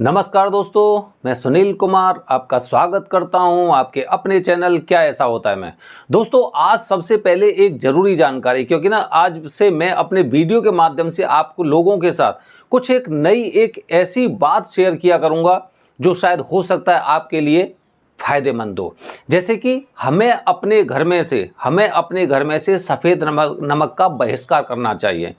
नमस्कार दोस्तों, मैं सुनील कुमार आपका स्वागत करता हूं आपके अपने चैनल क्या ऐसा होता है में। दोस्तों, आज सबसे पहले एक ज़रूरी जानकारी, क्योंकि ना आज से मैं अपने वीडियो के माध्यम से आपको लोगों के साथ कुछ एक ऐसी बात शेयर किया करूंगा जो शायद हो सकता है आपके लिए फ़ायदेमंद हो। जैसे कि हमें अपने घर में से सफ़ेद नमक का बहिष्कार करना चाहिए।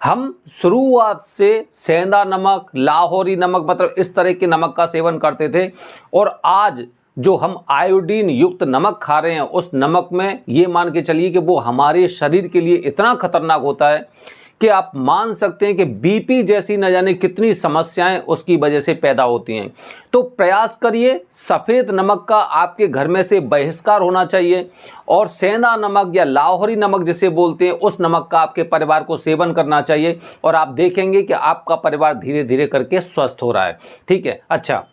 हम शुरुआत से सेंधा नमक, लाहौरी नमक, मतलब इस तरह के नमक का सेवन करते थे, और आज जो हम आयोडीन युक्त नमक खा रहे हैं उस नमक में ये मान के चलिए कि वो हमारे शरीर के लिए इतना खतरनाक होता है कि आप मान सकते हैं कि बीपी जैसी न जाने कितनी समस्याएं उसकी वजह से पैदा होती हैं। तो प्रयास करिए, सफ़ेद नमक का आपके घर में से बहिष्कार होना चाहिए, और सेंधा नमक या लाहौरी नमक जिसे बोलते हैं उस नमक का आपके परिवार को सेवन करना चाहिए, और आप देखेंगे कि आपका परिवार धीरे धीरे करके स्वस्थ हो रहा है। ठीक है, अच्छा,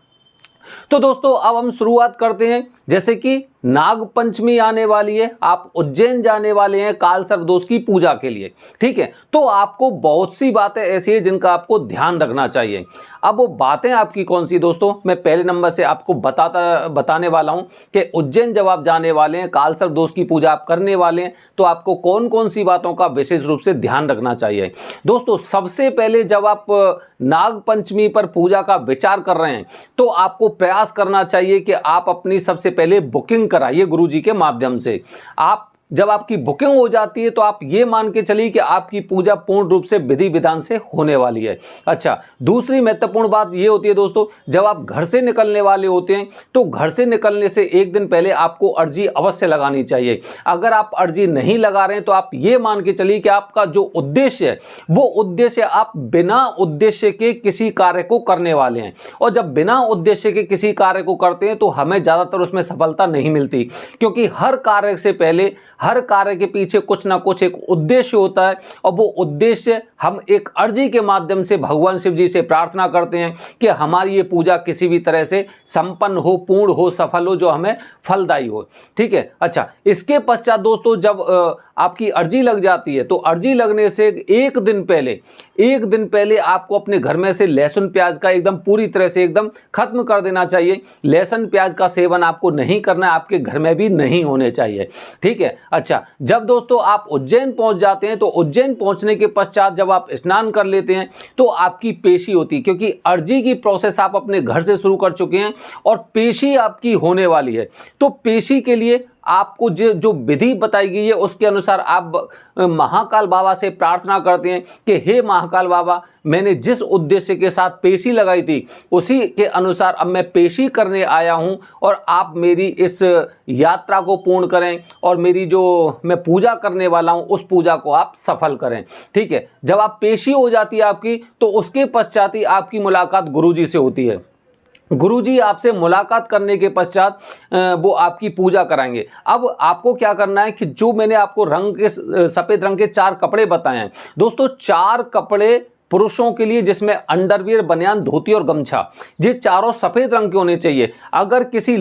तो दोस्तों अब हम शुरुआत करते हैं। जैसे कि नाग पंचमी आने वाली है, आप उज्जैन जाने वाले हैं काल सर्पदोष की पूजा के लिए। ठीक है, तो आपको बहुत सी बातें ऐसी हैं जिनका आपको ध्यान रखना चाहिए। अब वो बातें आपकी कौन सी दोस्तों, मैं पहले नंबर से आपको बताने वाला हूं कि उज्जैन जब आप जाने वाले हैं, काल सर्पदोष की पूजा आप करने वाले हैं, तो आपको कौन कौन सी बातों का विशेष रूप से ध्यान रखना चाहिए। दोस्तों, सबसे पहले जब आप नाग पंचमी पर पूजा का विचार कर रहे हैं तो आपको प्रयास करना चाहिए कि आप अपनी सबसे पहले बुकिंग कराइए गुरुजी के माध्यम से। आप जब आपकी बुकिंग हो जाती है तो आप ये मान के चलिए कि आपकी पूजा पूर्ण रूप से विधि विधान से होने वाली है। अच्छा, दूसरी महत्वपूर्ण बात ये होती है दोस्तों, जब आप घर से निकलने वाले होते हैं तो घर से निकलने से एक दिन पहले आपको अर्जी अवश्य लगानी चाहिए। अगर आप अर्जी नहीं लगा रहे हैं तो आप ये मान के चलिए कि आपका जो उद्देश्य है वो उद्देश्य आप बिना उद्देश्य के किसी कार्य को करने वाले हैं, और जब बिना उद्देश्य के किसी कार्य को करते हैं तो हमें ज़्यादातर उसमें सफलता नहीं मिलती, क्योंकि हर कार्य से पहले, हर कार्य के पीछे कुछ ना कुछ एक उद्देश्य होता है, और वो उद्देश्य हम एक अर्जी के माध्यम से भगवान शिव जी से प्रार्थना करते हैं कि हमारी ये पूजा किसी भी तरह से संपन्न हो, पूर्ण हो, सफल हो, जो हमें फलदायी हो। ठीक है, अच्छा, इसके पश्चात दोस्तों जब आपकी अर्जी लग जाती है तो अर्जी लगने से एक दिन पहले आपको अपने घर में से लहसुन प्याज का एकदम पूरी तरह से एकदम खत्म कर देना चाहिए। लहसुन प्याज का सेवन आपको नहीं करना है, आपके घर में भी नहीं होने चाहिए। ठीक है, अच्छा, जब दोस्तों आप उज्जैन पहुंच जाते हैं तो उज्जैन पहुंचने के पश्चात जब आप स्नान कर लेते हैं तो आपकी पेशी होती है, क्योंकि अर्जी की प्रोसेस आप अपने घर से शुरू कर चुके हैं और पेशी आपकी होने वाली है। तो पेशी के लिए आपको जो विधि बताई गई है उसके अनुसार आप महाकाल बाबा से प्रार्थना करते हैं कि हे महाकाल बाबा, मैंने जिस उद्देश्य के साथ पेशी लगाई थी उसी के अनुसार अब मैं पेशी करने आया हूं, और आप मेरी इस यात्रा को पूर्ण करें और मेरी जो मैं पूजा करने वाला हूं उस पूजा को आप सफल करें। ठीक है, जब आप पेशी हो जाती है आपकी तो उसके पश्चात ही आपकी मुलाकात गुरुजी से होती है। गुरुजी आपसे मुलाकात करने के पश्चात वो आपकी पूजा कराएंगे। अब आपको क्या करना है कि जो मैंने आपको सफ़ेद रंग के 4 कपड़े बताए हैं दोस्तों, 4 कपड़े पुरुषों के लिए, जिसमें अंडरवियर, बनियान, धोती और गमछा, ये चारों सफ़ेद रंग के होने चाहिए। अगर किसी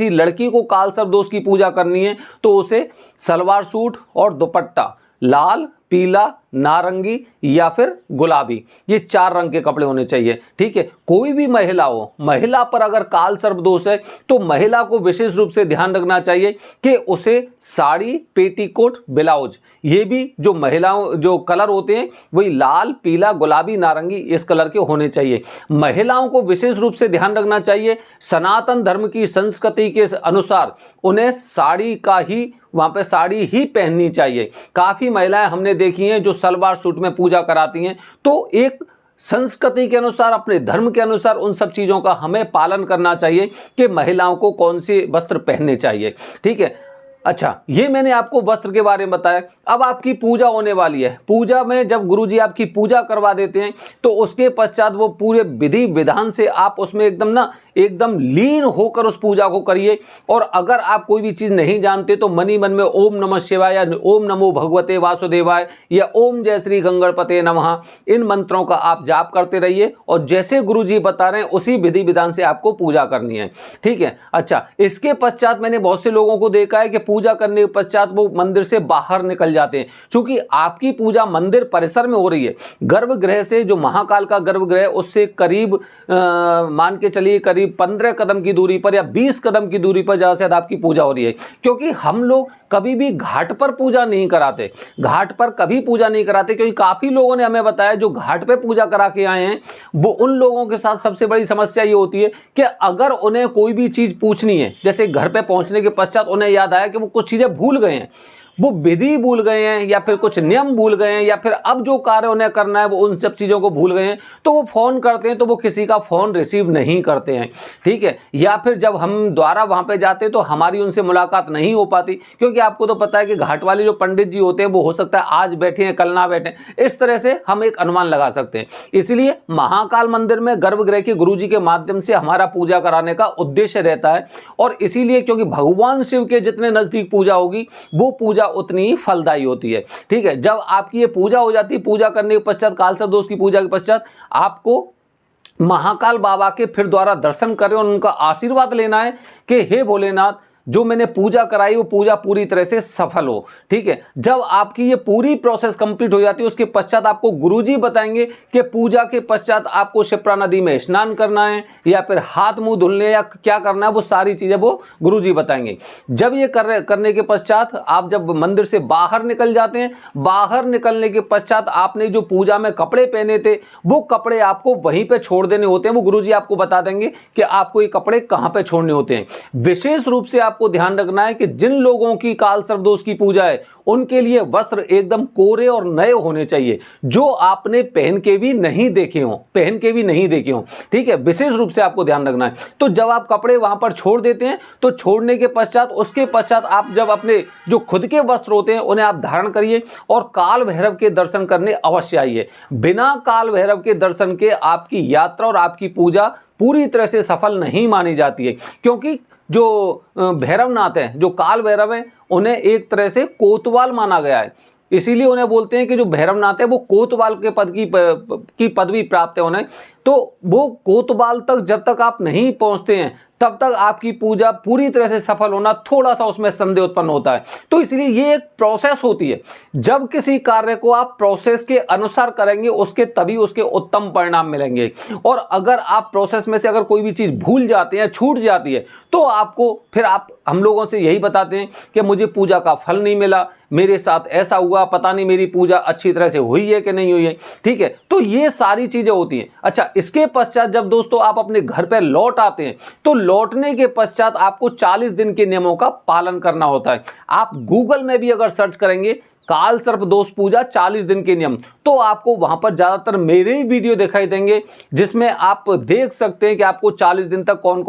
लड़की को काल सर्पदोष की पूजा करनी है तो उसे सलवार सूट और दुपट्टा लाल, पीला, नारंगी या फिर गुलाबी, ये 4 रंग के कपड़े होने चाहिए। ठीक है, कोई भी महिला हो, महिला पर अगर काल सर्पदोष है तो महिला को विशेष रूप से ध्यान रखना चाहिए कि उसे साड़ी, पेटीकोट, ब्लाउज, ये भी जो महिलाओं जो कलर होते हैं वही लाल, पीला, गुलाबी, नारंगी इस कलर के होने चाहिए। महिलाओं को विशेष रूप से ध्यान रखना चाहिए, सनातन धर्म की संस्कृति के अनुसार उन्हें वहां पे साड़ी ही पहननी चाहिए। काफी महिलाएं हमने देखी हैं जो सलवार सूट में पूजा कराती हैं, तो एक संस्कृति के अनुसार, अपने धर्म के अनुसार उन सब चीजों का हमें पालन करना चाहिए कि महिलाओं को कौन से वस्त्र पहनने चाहिए। ठीक है, अच्छा, ये मैंने आपको वस्त्र के बारे में बताया। अब आपकी पूजा होने वाली है। पूजा में जब गुरुजी आपकी पूजा करवा देते हैं तो उसके पश्चात वो पूरे विधि विधान से आप उसमें एकदम लीन होकर उस पूजा को करिए। और अगर आप कोई भी चीज़ नहीं जानते तो मनी मन में ओम नमः शिवाय या ओम नमो भगवते वासुदेवाय या ओम जय श्री गंगणपते नमः, इन मंत्रों का आप जाप करते रहिए, और जैसे गुरुजी बता रहे हैं उसी विधि विधान से आपको पूजा करनी है। ठीक है, अच्छा, इसके पश्चात मैंने बहुत से लोगों को देखा है कि पूजा करने के पश्चात वो मंदिर से बाहर निकल जाते हैं। क्योंकि आपकी पूजा मंदिर परिसर में हो रही है, गर्भगृह से, जो महाकाल का गर्भगृह उससे करीब मान के चलिए करीब 15 कदम की दूरी पर या 20 कदम की दूरी पर ज़्यादा से ज़्यादा आपकी पूजा हो रही है। क्योंकि हम लोग कभी भी घाट पर पूजा नहीं कराते, घाट पर कभी पूजा नहीं कराते, क्योंकि काफ़ी लोगों ने हमें बताया जो घाट पे पूजा करा के आए हैं, वो उन लोगों के साथ सबसे बड़ी समस्या ये होती है कि अगर उन्हें कोई भी चीज़ पूछनी है, जैसे घर पे पहुंचने के पश्चात उन्हें याद आया कि वो कुछ चीज़ें भूल गए हैं, वो विधि भूल गए हैं या फिर कुछ नियम भूल गए हैं या फिर अब जो कार्य उन्हें करना है वो उन सब चीज़ों को भूल गए हैं, तो वो फ़ोन करते हैं तो वो किसी का फ़ोन रिसीव नहीं करते हैं, ठीक है। या फिर जब हम द्वारा वहाँ पे जाते हैं तो हमारी उनसे मुलाकात नहीं हो पाती, क्योंकि आपको तो पता है कि घाट वाले जो पंडित जी होते हैं वो हो सकता है आज बैठे हैं कल ना बैठे, इस तरह से हम एक अनुमान लगा सकते हैं। इसलिए महाकाल मंदिर में गर्भगृह के गुरुजी के माध्यम से हमारा पूजा कराने का उद्देश्य रहता है। और इसीलिए क्योंकि भगवान शिव के जितने नज़दीक पूजा होगी वो पूजा उतनी ही फलदायी होती है, ठीक है। जब आपकी ये पूजा हो जाती है, पूजा करने के पश्चात, कालसर्प दोष की पूजा के पश्चात आपको महाकाल बाबा के फिर द्वारा दर्शन करें और उनका आशीर्वाद लेना है कि हे भोलेनाथ, जो मैंने पूजा कराई वो पूजा पूरी तरह से सफल हो, ठीक है। जब आपकी ये पूरी प्रोसेस कंप्लीट हो जाती है उसके पश्चात आपको गुरुजी बताएंगे कि पूजा के पश्चात आपको शिप्रा नदी में स्नान करना है या फिर हाथ मुंह धुलने या क्या करना है, वो सारी चीज़ें वो गुरुजी बताएंगे। जब ये करने के पश्चात आप जब मंदिर से बाहर निकल जाते हैं, बाहर निकलने के पश्चात आपने जो पूजा में कपड़े पहने थे वो कपड़े आपको वहीं पर छोड़ देने होते हैं। वो गुरुजी आपको बता देंगे कि आपको ये कपड़े कहाँ पर छोड़ने होते हैं। विशेष रूप से आपको ध्यान रखना है कि जिन लोगों की कालसर्प दोष की पूजा है उनके लिए वस्त्र एकदम कोरे और नए होने चाहिए, जो आपने पहन के भी नहीं देखे हो, ठीक है। विशेष रूप से आपको ध्यान रखना है। तो जब आप कपड़े वहां पर छोड़ देते हैं तो छोड़ने के पश्चात उसके पश्चात आप जब अपने जो खुद के वस्त्र होते हैं उन्हें आप धारण करिए और काल भैरव के दर्शन करने अवश्य आइए। बिना काल भैरव के दर्शन के आपकी यात्रा और आपकी पूजा पूरी तरह से सफल नहीं मानी जाती है। क्योंकि जो भैरवनाथ है, जो काल भैरव है, उन्हें एक तरह से कोतवाल माना गया है। इसीलिए उन्हें बोलते हैं कि जो भैरवनाथ है वो कोतवाल के पद की पदवी प्राप्त है उन्हें। तो वो कोतवाल तक जब तक आप नहीं पहुंचते हैं तब तक आपकी पूजा पूरी तरह से सफल होना थोड़ा सा उसमें संदेह उत्पन्न होता है। तो इसलिए ये एक प्रोसेस होती है। जब किसी कार्य को आप प्रोसेस के अनुसार करेंगे उसके तभी उसके उत्तम परिणाम मिलेंगे। और अगर आप प्रोसेस में से अगर कोई भी चीज़ भूल जाते हैं, छूट जाती है, तो आपको फिर हम लोगों से यही बताते हैं कि मुझे पूजा का फल नहीं मिला, मेरे साथ ऐसा हुआ, पता नहीं मेरी पूजा अच्छी तरह से हुई है कि नहीं हुई है, ठीक है। तो ये सारी चीज़ें होती हैं। अच्छा, इसके पश्चात जब दोस्तों आप अपने घर पर लौट आते हैं तो लौटने के पश्चात आपको 40 दिन के नियमों का पालन करना होता है। आप गूगल में भी अगर सर्च करेंगे कालसर्प दोष पूजा 40 दिन के नियम, तो आपको वहां पर ज्यादातर मेरे ही वीडियो दिखाई देंगे जिसमें आप देख सकते हैं कि आपको 40 दिन तक कौन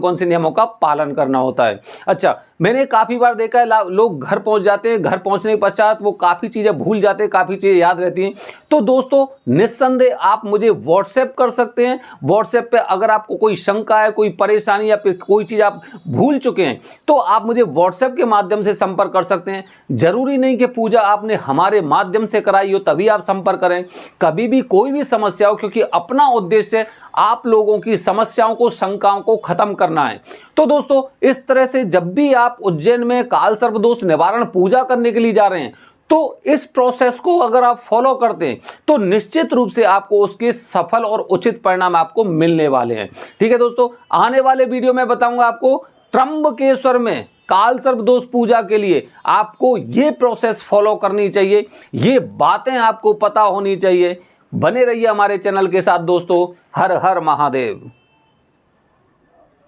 कौन से नियमों का पालन करना होता है। अच्छा, मैंने काफ़ी बार देखा है लोग घर पहुंच जाते हैं, घर पहुंचने के पश्चात वो काफ़ी चीज़ें भूल जाते हैं, काफ़ी चीज़ें याद रहती हैं। तो दोस्तों निस्संदेह आप मुझे व्हाट्सएप कर सकते हैं। व्हाट्सएप पे अगर आपको कोई शंका है, कोई परेशानी या फिर कोई चीज़ आप भूल चुके हैं तो आप मुझे व्हाट्सएप के माध्यम से संपर्क कर सकते हैं। जरूरी नहीं कि पूजा आपने हमारे माध्यम से कराई हो तभी आप संपर्क करें। कभी भी कोई भी समस्या हो, क्योंकि अपना उद्देश्य आप लोगों की समस्याओं को, शंकाओं को खत्म करना है। तो दोस्तों इस तरह से जब भी आप उज्जैन में कालसर्प दोष निवारण पूजा करने के लिए जा रहे हैं तो इस प्रोसेस को अगर आप फॉलो करते हैं तो निश्चित रूप से आपको उसके सफल और उचित परिणाम आपको मिलने वाले हैं। ठीक है दोस्तों, आने वाले वीडियो में बताऊंगा आपको त्र्यंबकेश्वर में कालसर्प दोष पूजा के लिए आपको ये प्रोसेस फॉलो करनी चाहिए, ये बातें आपको पता होनी चाहिए। बने रहिए हमारे चैनल के साथ दोस्तों। हर हर महादेव।